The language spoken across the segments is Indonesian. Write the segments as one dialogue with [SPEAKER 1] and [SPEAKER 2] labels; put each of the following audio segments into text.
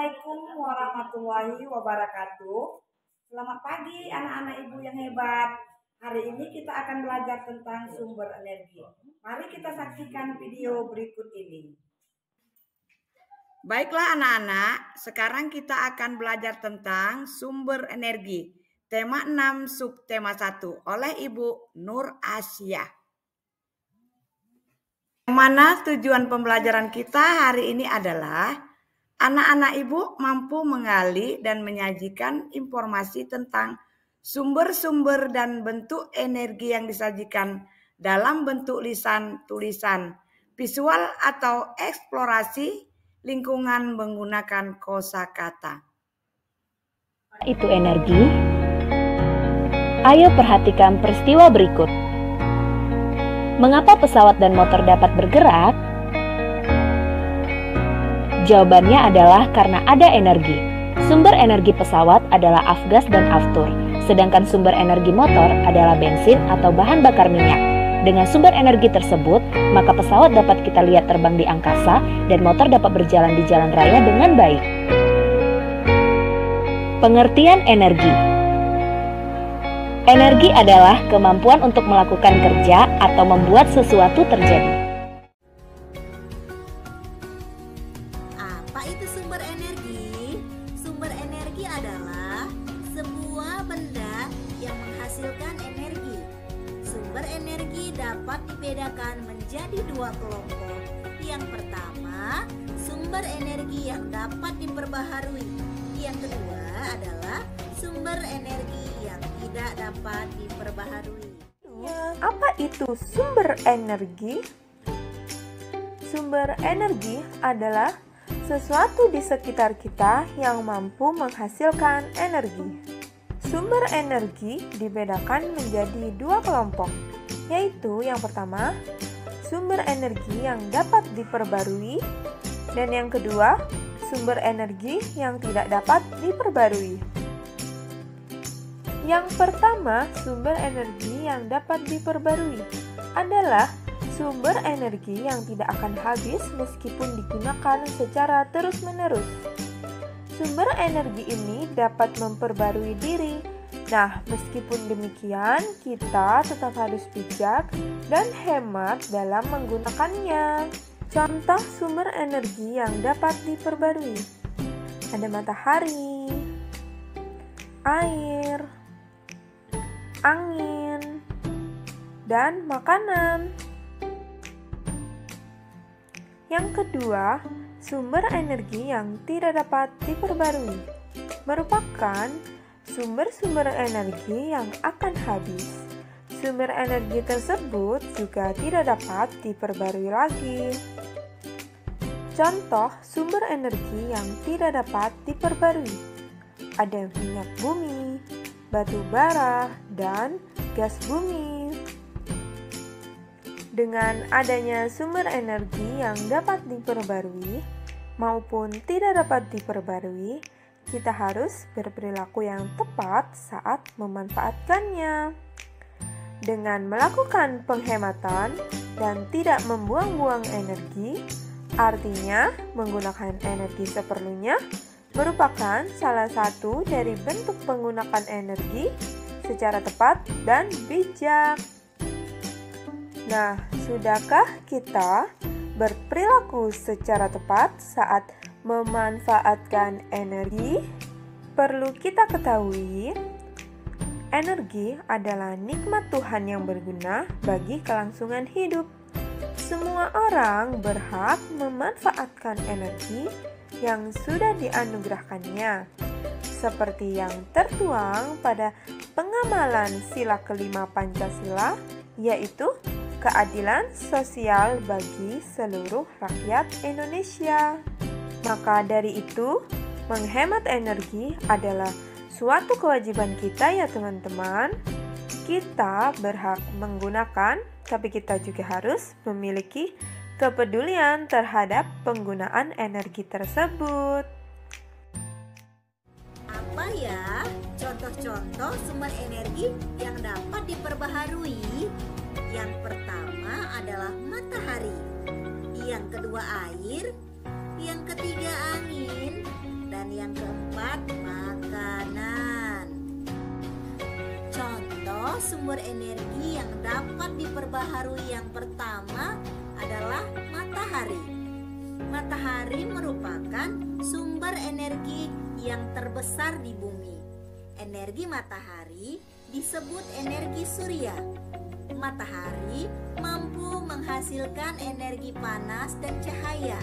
[SPEAKER 1] Assalamualaikum warahmatullahi wabarakatuh. Selamat pagi anak-anak ibu yang hebat. Hari ini kita akan belajar tentang sumber energi. Mari kita saksikan video berikut ini. Baiklah anak-anak, sekarang kita akan belajar tentang sumber energi. Tema 6 subtema 1 oleh Ibu Nur Asia. Mana tujuan pembelajaran kita hari ini adalah anak-anak ibu mampu menggali dan menyajikan informasi tentang sumber-sumber dan bentuk energi yang disajikan dalam bentuk lisan, tulisan, visual atau eksplorasi lingkungan menggunakan kosakata.
[SPEAKER 2] Itu energi? Ayo perhatikan peristiwa berikut. Mengapa pesawat dan motor dapat bergerak? Jawabannya adalah karena ada energi. Sumber energi pesawat adalah afgas dan aftur, sedangkan sumber energi motor adalah bensin atau bahan bakar minyak. Dengan sumber energi tersebut, maka pesawat dapat kita lihat terbang di angkasa dan motor dapat berjalan di jalan raya dengan baik. Pengertian energi. Energi adalah kemampuan untuk melakukan kerja atau membuat sesuatu terjadi.
[SPEAKER 3] Apa itu sumber energi? Sumber energi adalah sebuah benda yang menghasilkan energi. Sumber energi dapat dibedakan menjadi dua kelompok. Yang pertama, sumber energi yang dapat diperbaharui. Yang kedua adalah sumber energi yang tidak dapat diperbaharui.
[SPEAKER 4] Apa itu sumber energi? Sumber energi adalah sesuatu di sekitar kita yang mampu menghasilkan energi. Sumber energi dibedakan menjadi dua kelompok, yaitu yang pertama, sumber energi yang dapat diperbarui, dan yang kedua, sumber energi yang tidak dapat diperbarui. Yang pertama, sumber energi yang dapat diperbarui adalah sumber energi yang tidak akan habis meskipun digunakan secara terus-menerus. Sumber energi ini dapat memperbarui diri. Nah, meskipun demikian, kita tetap harus bijak dan hemat dalam menggunakannya. Contoh sumber energi yang dapat diperbarui. Ada matahari, air, angin, dan makanan. Yang kedua, sumber energi yang tidak dapat diperbarui merupakan sumber-sumber energi yang akan habis. Sumber energi tersebut juga tidak dapat diperbarui lagi. Contoh sumber energi yang tidak dapat diperbarui ada minyak bumi, batu bara, dan gas bumi. Dengan adanya sumber energi yang dapat diperbarui maupun tidak dapat diperbarui, kita harus berperilaku yang tepat saat memanfaatkannya. Dengan melakukan penghematan dan tidak membuang-buang energi, artinya menggunakan energi seperlunya, merupakan salah satu dari bentuk penggunaan energi secara tepat dan bijak. Nah, sudahkah kita berperilaku secara tepat saat memanfaatkan energi? Perlu kita ketahui, energi adalah nikmat Tuhan yang berguna bagi kelangsungan hidup. Semua orang berhak memanfaatkan energi yang sudah dianugerahkannya, seperti yang tertuang pada pengamalan sila kelima Pancasila, yaitu keadilan sosial bagi seluruh rakyat Indonesia. Maka dari itu, menghemat energi adalah suatu kewajiban kita ya teman-teman. Kita berhak menggunakan, tapi kita juga harus memiliki kepedulian terhadap penggunaan energi tersebut.
[SPEAKER 3] Apa ya contoh-contoh sumber energi yang dapat diperbaharui? Yang pertama adalah matahari, yang kedua air, yang ketiga angin, dan sumber energi yang dapat diperbaharui yang pertama adalah matahari. Matahari merupakan sumber energi yang terbesar di bumi. Energi matahari disebut energi surya. Matahari mampu menghasilkan energi panas dan cahaya.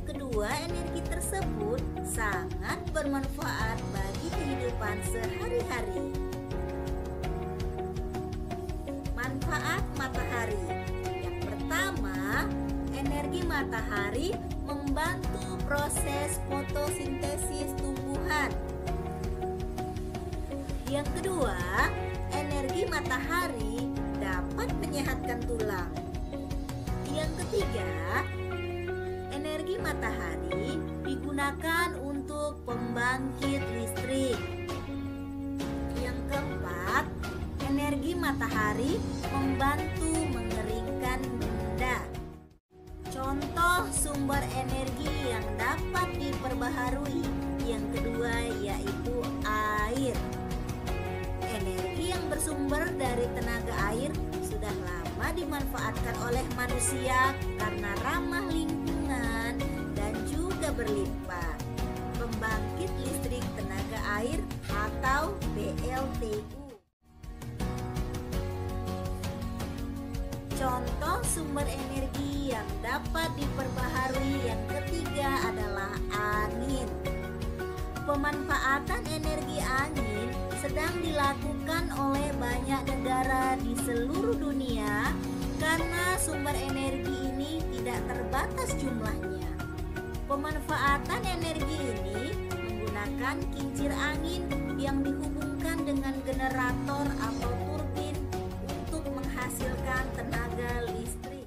[SPEAKER 3] Kedua energi tersebut sangat bermanfaat bagi kehidupan sehari-hari. Manfaat matahari. Yang pertama, energi matahari membantu proses fotosintesis tumbuhan. Yang kedua, energi matahari dapat menyehatkan tulang. Yang ketiga, energi matahari digunakan untuk pembangkit listrik. Yang keempat, energi matahari membantu mengeringkan benda. Contoh sumber energi yang dapat diperbaharui yang kedua yaitu air. Energi yang bersumber dari tenaga air sudah lama dimanfaatkan oleh manusia karena ramah lingkungan dan juga berlimpah. Pembangkit listrik tenaga air atau PLTU. Contoh sumber energi yang dapat diperbaharui yang ketiga adalah angin. Pemanfaatan energi angin sedang dilakukan oleh banyak negara di seluruh dunia karena sumber energi ini tidak terbatas jumlahnya. Pemanfaatan energi ini menggunakan kincir angin yang dihubungkan dengan generator atau turbin untuk menghasilkan tenaga listrik.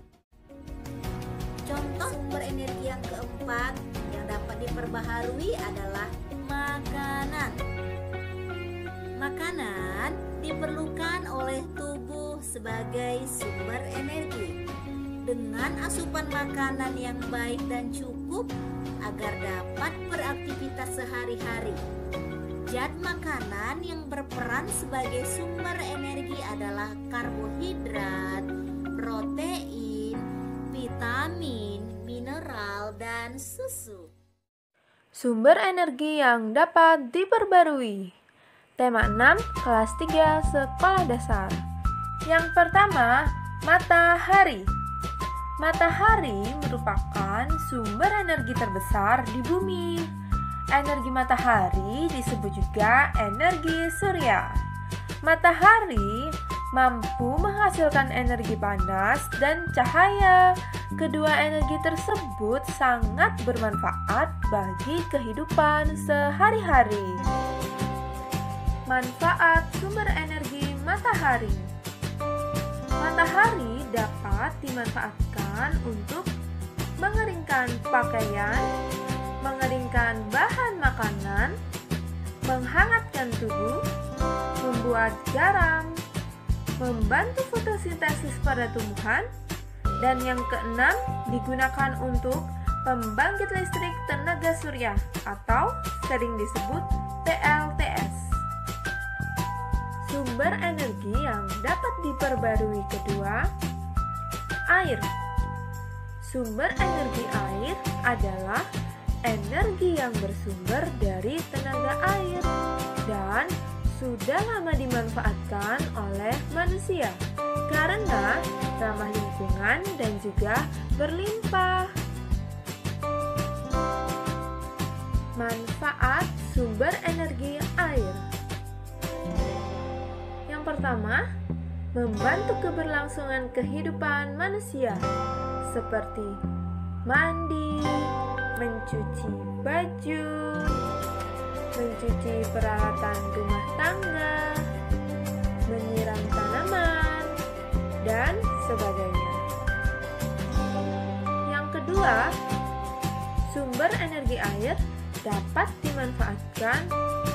[SPEAKER 3] Contoh sumber energi yang keempat yang dapat diperbaharui adalah makanan. Makanan diperlukan oleh tubuh sebagai sumber energi. Dengan asupan makanan yang baik dan cukup agar dapat beraktivitas sehari-hari. Zat makanan yang berperan sebagai sumber energi adalah karbohidrat, protein, vitamin, mineral, dan susu.
[SPEAKER 4] Sumber energi yang dapat diperbarui. Tema 6, kelas 3, sekolah dasar. Yang pertama, matahari. Matahari merupakan sumber energi terbesar di bumi. Energi matahari disebut juga energi surya. Matahari mampu menghasilkan energi panas dan cahaya. Kedua energi tersebut sangat bermanfaat bagi kehidupan sehari-hari. Manfaat sumber energi matahari. Matahari dapat dimanfaatkan untuk mengeringkan pakaian, mengeringkan bahan makanan, menghangatkan tubuh, membuat garam, membantu fotosintesis pada tumbuhan, dan yang keenam digunakan untuk pembangkit listrik tenaga surya atau sering disebut PLTS. Sumber energi yang dapat diperbarui kedua, air. Sumber energi air adalah energi yang bersumber dari tenaga air dan sudah lama dimanfaatkan oleh manusia karena ramah lingkungan dan juga berlimpah. Manfaat sumber energi air. Yang pertama, membantu keberlangsungan kehidupan manusia seperti mandi, mencuci baju, mencuci peralatan rumah tangga, menyiram tanaman, dan sebagainya. Yang kedua, sumber energi air dapat dimanfaatkan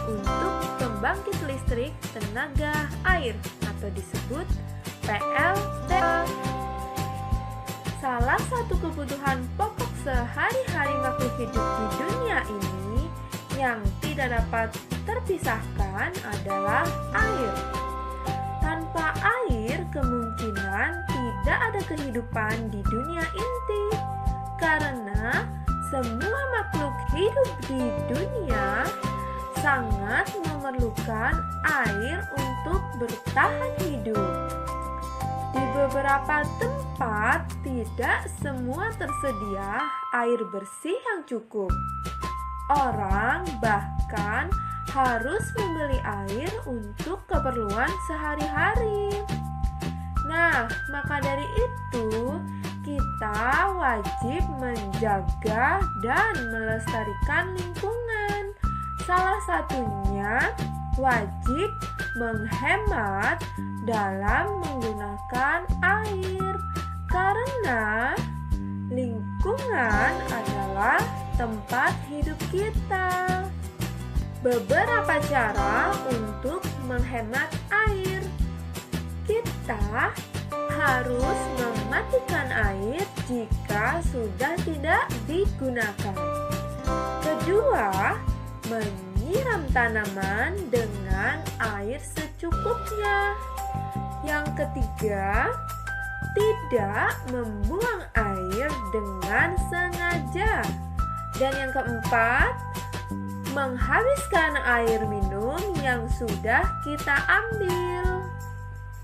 [SPEAKER 4] untuk pembangkit listrik tenaga air atau disebut PLTS. Salah satu kebutuhan pokok sehari-hari makhluk hidup di dunia ini yang tidak dapat terpisahkan adalah air. Tanpa Tanpa air, kemungkinan tidak ada kehidupan di dunia inti, karena semua makhluk hidup di dunia sangat memerlukan air untuk bertahan hidup. Di beberapa tempat, tidak semua tersedia air bersih yang cukup. Orang bahkan harus membeli air untuk keperluan sehari-hari. Nah, maka dari itu, kita wajib menjaga dan melestarikan lingkungan. Salah satunya wajib menghemat dalam menggunakan air, karena lingkungan adalah tempat hidup kita. Beberapa cara untuk menghemat air. Kita harus mematikan air jika sudah tidak digunakan. Kedua, menyiram tanaman dengan air secukupnya. Yang ketiga, tidak membuang air dengan sengaja. Dan yang keempat, menghabiskan air minum yang sudah kita ambil.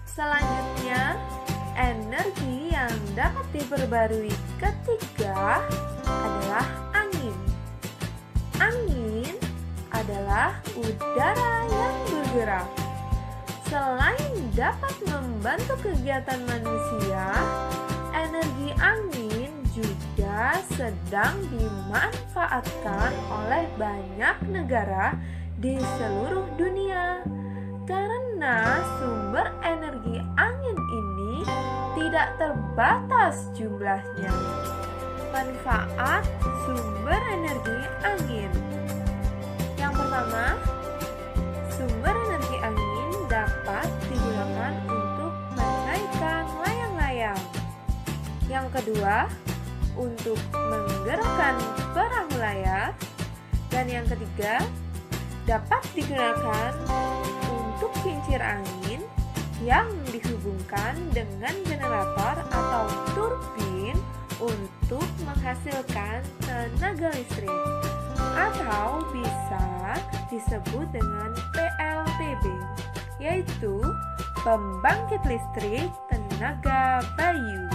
[SPEAKER 4] Selanjutnya, energi yang dapat diperbarui ketiga adalah angin. Angin adalah udara yang bergerak. Selain dapat membantu kegiatan manusia, energi angin juga sedang dimanfaatkan oleh banyak negara di seluruh dunia, karena sumber energi angin ini tidak terbatas jumlahnya. Manfaat sumber energi angin. Yang pertama, sumber energi angin dapat digunakan untuk menaikkan layang-layang. Yang kedua, untuk menggerakkan perahu layar. Dan yang ketiga, dapat digunakan untuk kincir angin yang dihubungkan dengan generator atau turbin untuk menghasilkan tenaga listrik, atau bisa disebut dengan PLTB, yaitu pembangkit listrik tenaga bayu.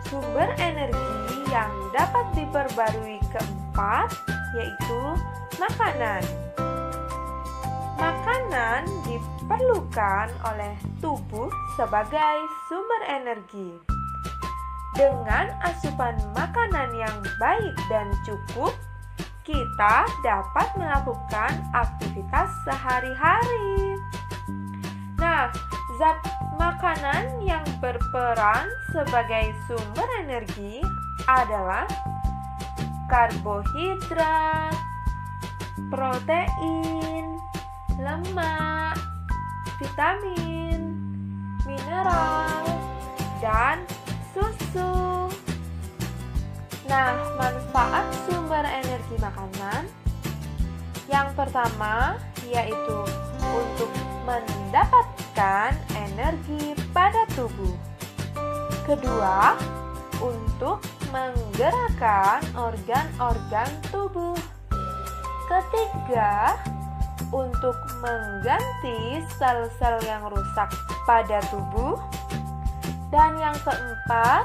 [SPEAKER 4] Sumber energi yang dapat diperbarui keempat yaitu makanan. Makanan diperlukan oleh tubuh sebagai sumber energi. Dengan asupan makanan yang baik dan cukup, kita dapat melakukan aktivitas sehari-hari. Nah, zat makanan yang berperan sebagai sumber energi adalah karbohidrat, protein, lemak, vitamin, mineral, dan susu. Nah, manfaat sumber energi makanan yang pertama yaitu untuk mendapatkan energi pada tubuh. Kedua, untuk menggerakkan organ-organ tubuh. Ketiga, untuk mengganti sel-sel yang rusak pada tubuh. Dan yang keempat,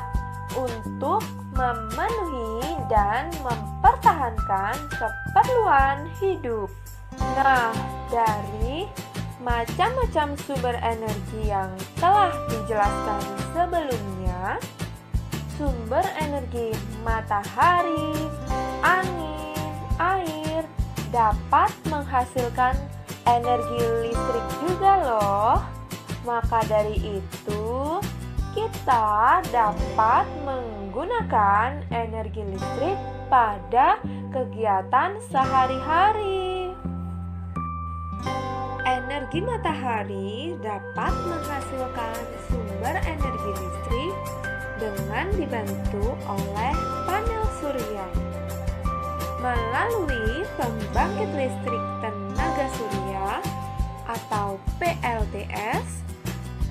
[SPEAKER 4] untuk memenuhi dan mempertahankan keperluan hidup. Nah, dari macam-macam sumber energi yang telah dijelaskan sebelumnya, sumber energi matahari, angin, air dapat menghasilkan energi listrik juga loh. Maka dari itu, kita dapat menggunakan energi listrik pada kegiatan sehari-hari. Energi matahari dapat menghasilkan sumber energi listrik dengan dibantu oleh panel surya. Melalui pembangkit listrik tenaga surya atau PLTS,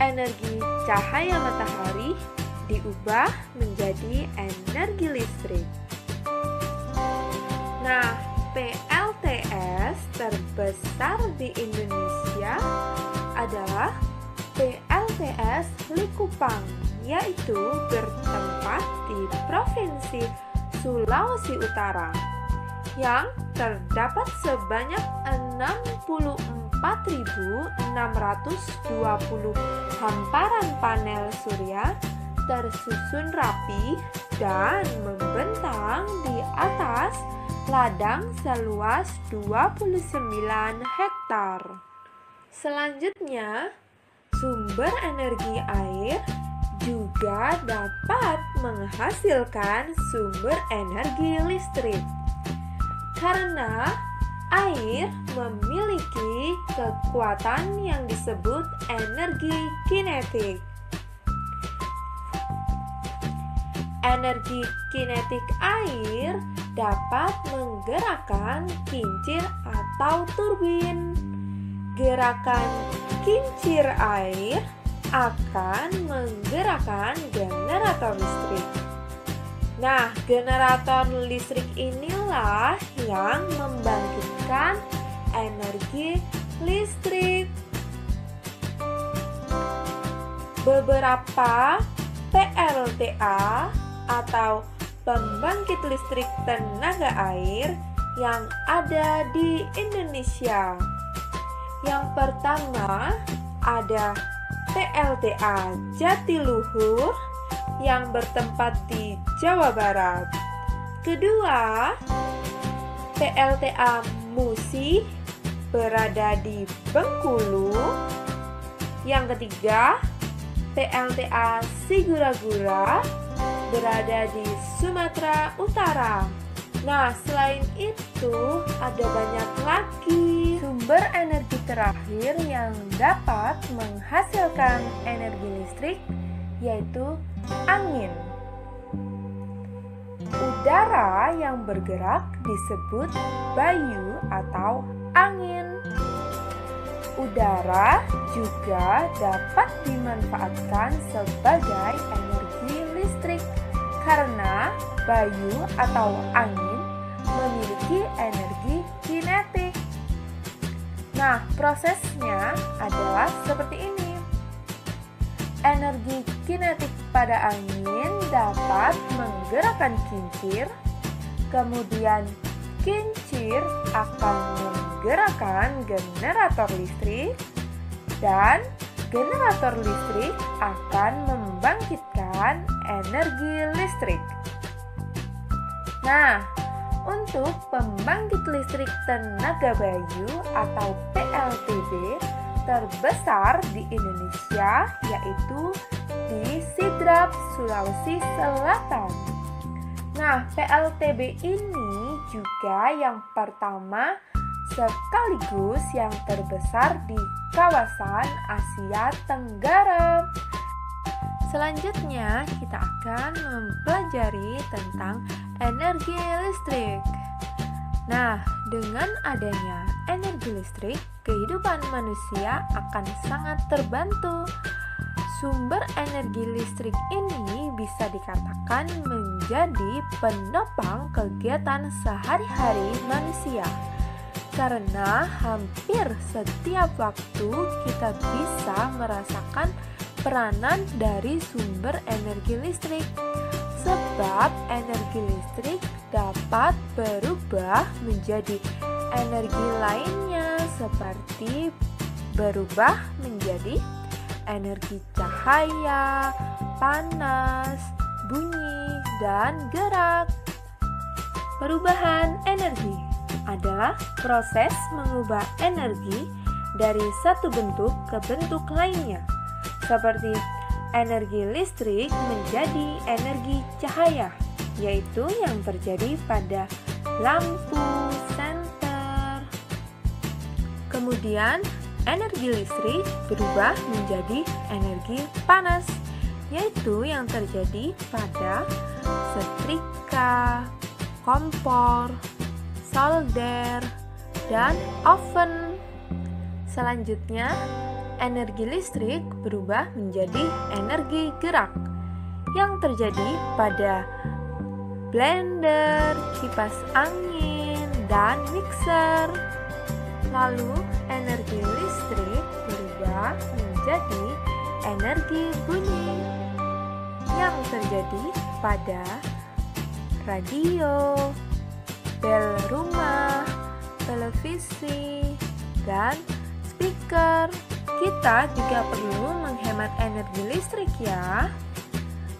[SPEAKER 4] energi cahaya matahari diubah menjadi energi listrik. Nah, PLTS terbesar di Indonesia adalah PLTS Likupang, yaitu bertempat di Provinsi Sulawesi Utara, yang terdapat sebanyak 64.620 hamparan panel surya tersusun rapi dan membentang di atas ladang seluas 29 hektar. Selanjutnya, sumber energi air juga dapat menghasilkan sumber energi listrik. Karena air memiliki kekuatan yang disebut energi kinetik. Energi kinetik air dapat menggerakkan kincir atau turbin. Gerakan kincir air akan menggerakkan generator listrik. Nah, generator listrik inilah yang membangkitkan energi listrik. Beberapa PLTA atau pembangkit listrik tenaga air yang ada di Indonesia. Yang pertama ada PLTA Jatiluhur yang bertempat di Jawa Barat. Kedua, PLTA Musi berada di Bengkulu. Yang ketiga, PLTA Sigura-gura berada di Sumatera Utara. Nah, selain itu ada banyak lagi sumber energi terakhir yang dapat menghasilkan energi listrik, yaitu angin. Udara yang bergerak disebut bayu atau angin. Udara juga dapat dimanfaatkan sebagai energi listrik karena bayu atau angin memiliki energi kinetik. Nah, prosesnya adalah seperti ini. Energi kinetik pada angin dapat menggerakkan kincir, kemudian kincir akan menggerakkan generator listrik, dan generator listrik akan membangkitkan energi listrik. Nah, untuk pembangkit listrik tenaga bayu atau PLTB terbesar di Indonesia yaitu di Sidrap, Sulawesi Selatan. Nah, PLTB ini juga yang pertama sekaligus yang terbesar di kawasan Asia Tenggara. Selanjutnya, kita akan mempelajari tentang energi listrik. Nah, dengan adanya energi listrik, kehidupan manusia akan sangat terbantu. Sumber energi listrik ini bisa dikatakan menjadi penopang kegiatan sehari-hari manusia. Karena hampir setiap waktu kita bisa merasakan peranan dari sumber energi listrik. Sebab energi listrik dapat berubah menjadi energi lainnya seperti berubah menjadi energi cahaya, panas, bunyi, dan gerak. Perubahan energi adalah proses mengubah energi dari satu bentuk ke bentuk lainnya, seperti energi listrik menjadi energi cahaya, yaitu yang terjadi pada lampu senter. Kemudian, energi listrik berubah menjadi energi panas, yaitu yang terjadi pada setrika, kompor, solder, dan oven. Selanjutnya, energi listrik berubah menjadi energi gerak yang terjadi pada blender, kipas angin, dan mixer. Lalu, energi listrik berubah menjadi energi bunyi yang terjadi pada radio, bel rumah, televisi, dan speaker. Kita juga perlu menghemat energi listrik ya.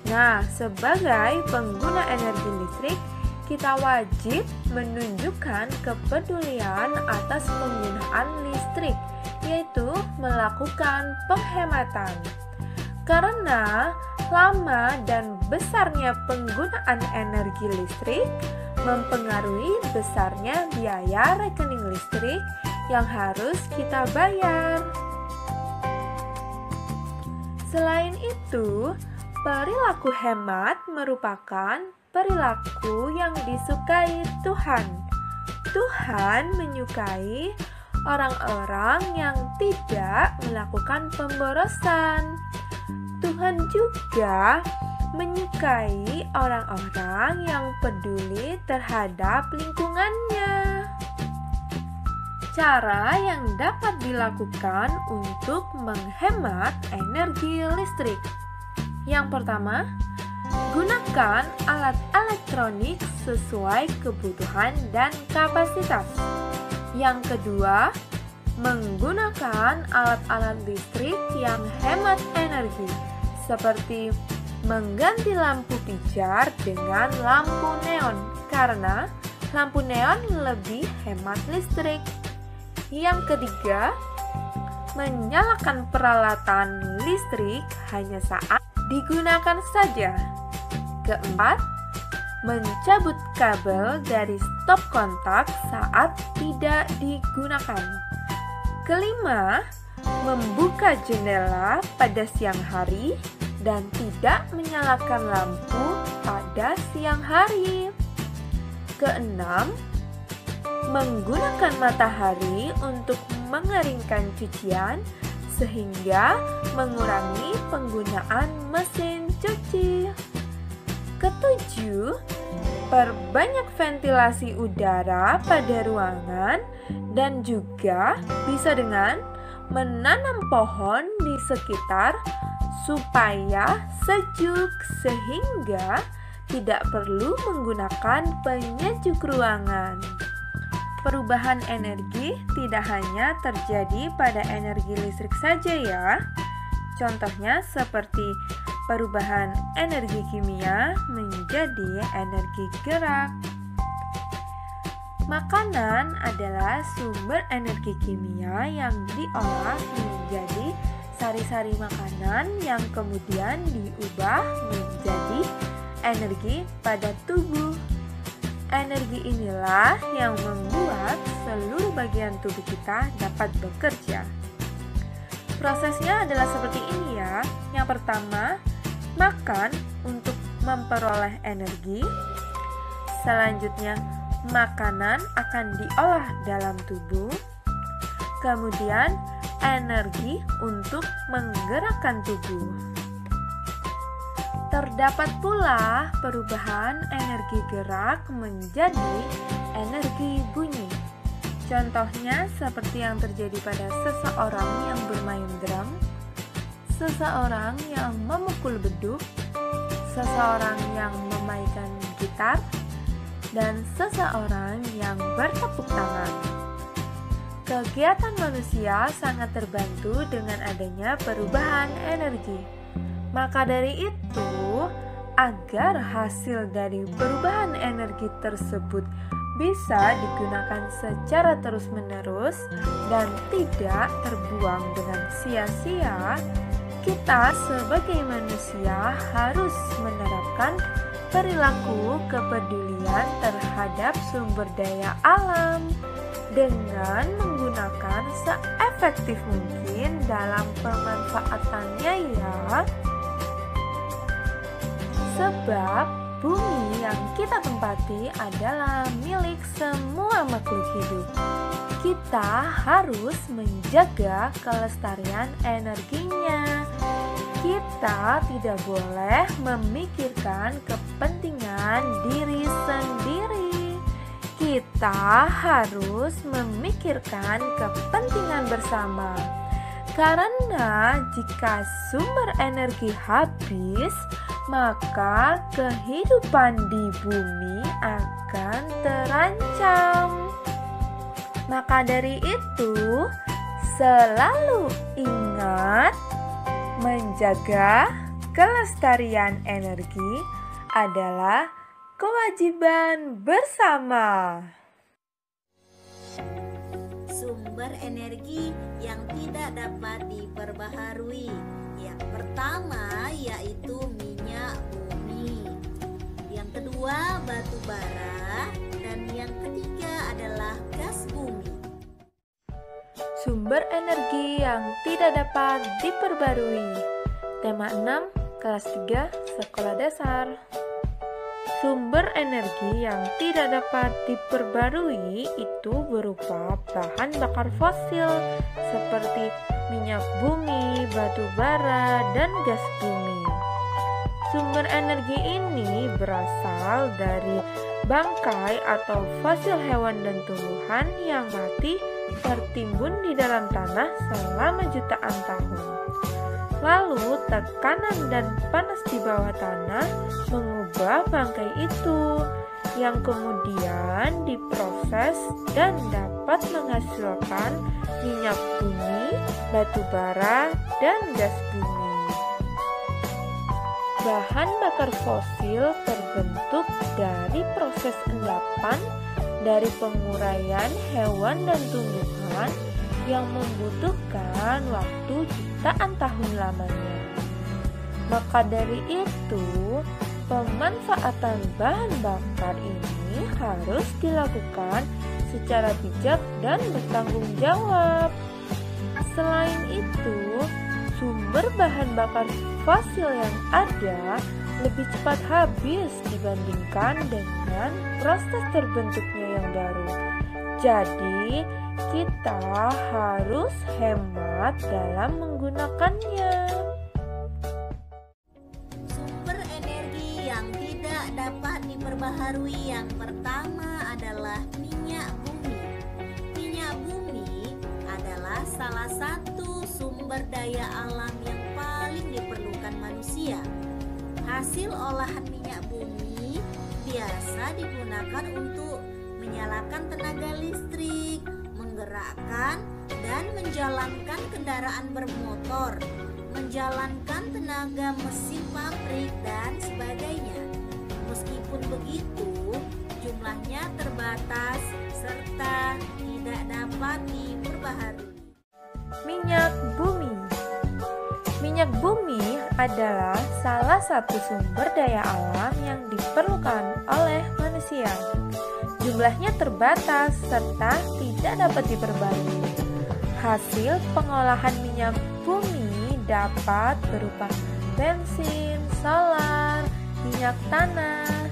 [SPEAKER 4] Nah, sebagai pengguna energi listrik, kita wajib menunjukkan kepedulian atas penggunaan listrik, yaitu melakukan penghematan. Karena lama dan besarnya penggunaan energi listrik mempengaruhi besarnya biaya rekening listrik yang harus kita bayar. Selain itu, perilaku hemat merupakan perilaku yang disukai Tuhan. Tuhan menyukai orang-orang yang tidak melakukan pemborosan. Tuhan juga menyukai orang-orang yang peduli terhadap lingkungannya. Cara yang dapat dilakukan untuk menghemat energi listrik. Yang pertama, gunakan alat elektronik sesuai kebutuhan dan kapasitas. Yang kedua, menggunakan alat-alat listrik yang hemat energi, seperti mengganti lampu pijar dengan lampu neon, karena lampu neon lebih hemat listrik. Yang ketiga, menyalakan peralatan listrik hanya saat digunakan saja. Keempat, mencabut kabel dari stop kontak saat tidak digunakan. Kelima, membuka jendela pada siang hari dan tidak menyalakan lampu pada siang hari. Keenam, menggunakan matahari untuk mengeringkan cucian sehingga mengurangi penggunaan mesin cuci. Ketujuh, perbanyak ventilasi udara pada ruangan dan juga bisa dengan menanam pohon di sekitar supaya sejuk sehingga tidak perlu menggunakan penyejuk ruangan. Perubahan energi tidak hanya terjadi pada energi listrik saja ya. Contohnya seperti perubahan energi kimia menjadi energi gerak. Makanan adalah sumber energi kimia yang diolah menjadi sari-sari makanan yang kemudian diubah menjadi energi pada tubuh. Energi inilah yang membuat seluruh bagian tubuh kita dapat bekerja. Prosesnya adalah seperti ini ya. Yang pertama, makan untuk memperoleh energi. Selanjutnya, makanan akan diolah dalam tubuh. Kemudian, energi untuk menggerakkan tubuh. Terdapat pula perubahan energi gerak menjadi energi bunyi. Contohnya seperti yang terjadi pada seseorang yang bermain drum, seseorang yang memukul beduk, seseorang yang memainkan gitar, dan seseorang yang bertepuk tangan. Kegiatan manusia sangat terbantu dengan adanya perubahan energi. Maka dari itu, agar hasil dari perubahan energi tersebut bisa digunakan secara terus-menerus dan tidak terbuang dengan sia-sia, kita sebagai manusia harus menerapkan perilaku kepedulian terhadap sumber daya alam dengan menggunakan seefektif mungkin dalam pemanfaatannya ya. Sebab bumi yang kita tempati adalah milik semua makhluk hidup. Kita kita harus menjaga kelestarian energinya. Kita tidak boleh memikirkan kepentingan diri sendiri. Kita harus memikirkan kepentingan bersama. Karena jika sumber energi habis, maka kehidupan di bumi akan terancam. Maka dari itu, selalu ingat menjaga kelestarian energi adalah kewajiban bersama.
[SPEAKER 3] Sumber energi yang tidak dapat diperbaharui. Yang pertama yaitu minyak bumi. Yang kedua batu bara, dan yang ketiga adalah gas bumi.
[SPEAKER 4] Sumber energi yang tidak dapat diperbarui. Tema 6, kelas 3, sekolah dasar. Sumber energi yang tidak dapat diperbarui itu berupa bahan bakar fosil seperti minyak bumi, batu bara, dan gas bumi. Sumber energi ini berasal dari bangkai atau fosil hewan dan tumbuhan yang mati tertimbun di dalam tanah selama jutaan tahun. Lalu tekanan dan panas di bawah tanah mengubah bangkai itu, yang kemudian diproses dan dapat menghasilkan minyak bumi, batu bara, dan gas bumi. Bahan bakar fosil terbentuk dari proses endapan dari penguraian hewan dan tumbuhan yang membutuhkan waktu jutaan tahun lamanya. Maka dari itu, pemanfaatan bahan bakar ini harus dilakukan secara bijak dan bertanggung jawab. Selain itu, sumber bahan bakar fosil yang ada lebih cepat habis dibandingkan dengan proses terbentuknya yang baru. Jadi, kita harus hemat dalam menggunakannya.
[SPEAKER 3] Sumber energi yang tidak dapat diperbaharui yang pertama adalah minyak bumi. Minyak bumi adalah salah satu sumber daya alam yang paling diperlukan manusia. Hasil olahan minyak bumi biasa digunakan untuk menyalakan tenaga listrik, menggerakkan dan menjalankan kendaraan bermotor, menjalankan tenaga mesin pabrik dan sebagainya. Meskipun begitu, jumlahnya terbatas serta tidak dapat diperbaharui.
[SPEAKER 4] Minyak bumi. Minyak bumi adalah salah satu sumber daya alam yang diperlukan oleh manusia. Jumlahnya terbatas serta tidak dapat diperbarui. Hasil pengolahan minyak bumi dapat berupa bensin, solar, minyak tanah.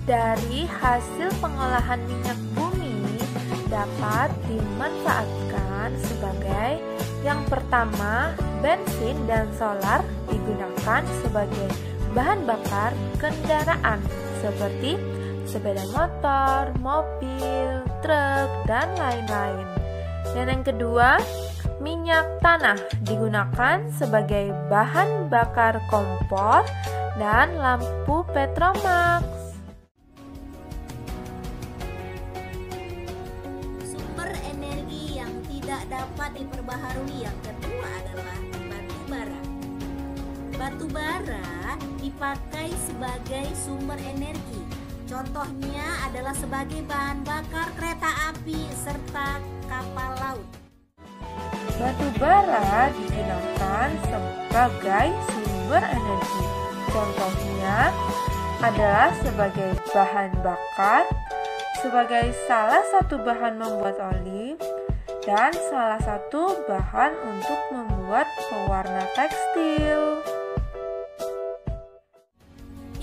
[SPEAKER 4] Dari hasil pengolahan minyak bumi dapat dimanfaatkan sebagai yang pertama, bensin dan solar digunakan sebagai bahan bakar kendaraan seperti sepeda motor, mobil, truk, dan lain-lain. Dan yang kedua, minyak tanah digunakan sebagai bahan bakar kompor dan lampu Petromax.
[SPEAKER 3] Sumber energi yang tidak dapat diperbaharui yang kedua adalah batu bara. Batu bara dipakai sebagai sumber energi. Contohnya adalah sebagai bahan bakar kereta api serta kapal laut.
[SPEAKER 4] Batu bara digunakan sebagai sumber energi. Contohnya adalah sebagai bahan bakar, sebagai salah satu bahan membuat oli, dan salah satu bahan untuk membuat pewarna tekstil.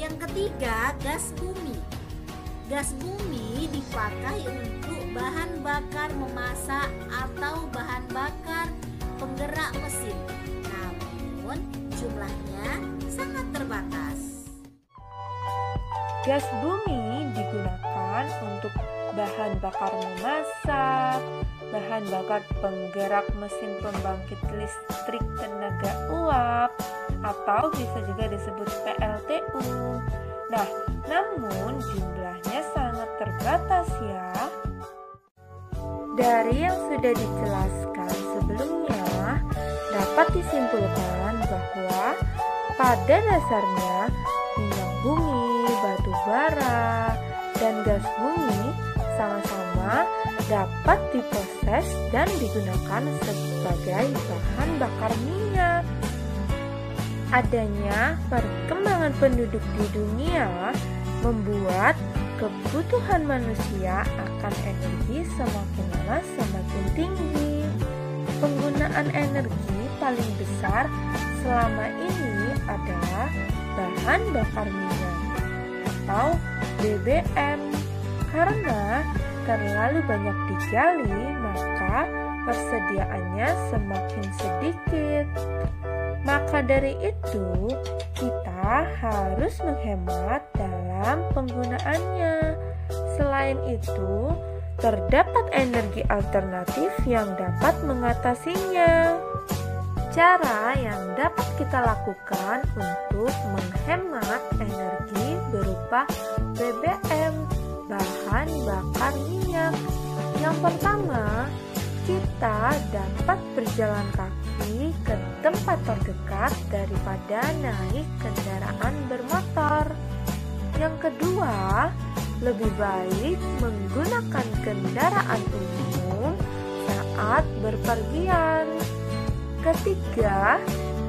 [SPEAKER 3] Yang ketiga, gas bumi. Gas bumi dipakai untuk bahan bakar memasak atau bahan bakar penggerak mesin, namun jumlahnya sangat terbatas.
[SPEAKER 4] Gas bumi digunakan untuk bahan bakar memasak, bahan bakar penggerak mesin pembangkit listrik tenaga uap, atau bisa juga disebut PLTU. Nah, namun jumlahnya sangat terbatas ya. Dari yang sudah dijelaskan sebelumnya, dapat disimpulkan bahwa pada dasarnya minyak bumi, batu bara, dan gas bumi sama-sama dapat diproses dan digunakan sebagai bahan bakar minyak. Adanya perkembangan penduduk di dunia membuat kebutuhan manusia akan energi semakin lama semakin tinggi. Penggunaan energi paling besar selama ini adalah bahan bakar minyak atau BBM. Karena terlalu banyak digali, maka persediaannya semakin sedikit. Maka dari itu, kita harus menghemat dalam penggunaannya. Selain itu, terdapat energi alternatif yang dapat mengatasinya. Cara yang dapat kita lakukan untuk menghemat energi berupa BBM, bahan bakar minyak. Yang pertama, kita dapat berjalan kaki ke tempat terdekat daripada naik kendaraan bermotor. Yang kedua, lebih baik menggunakan kendaraan umum saat berpergian. Ketiga,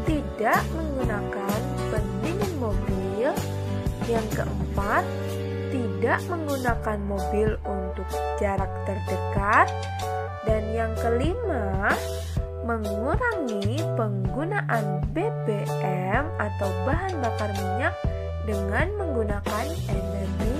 [SPEAKER 4] tidak menggunakan pendingin mobil. Yang keempat, tidak menggunakan mobil untuk jarak terdekat. Dan yang kelima, mengurangi penggunaan BBM atau bahan bakar minyak dengan menggunakan energi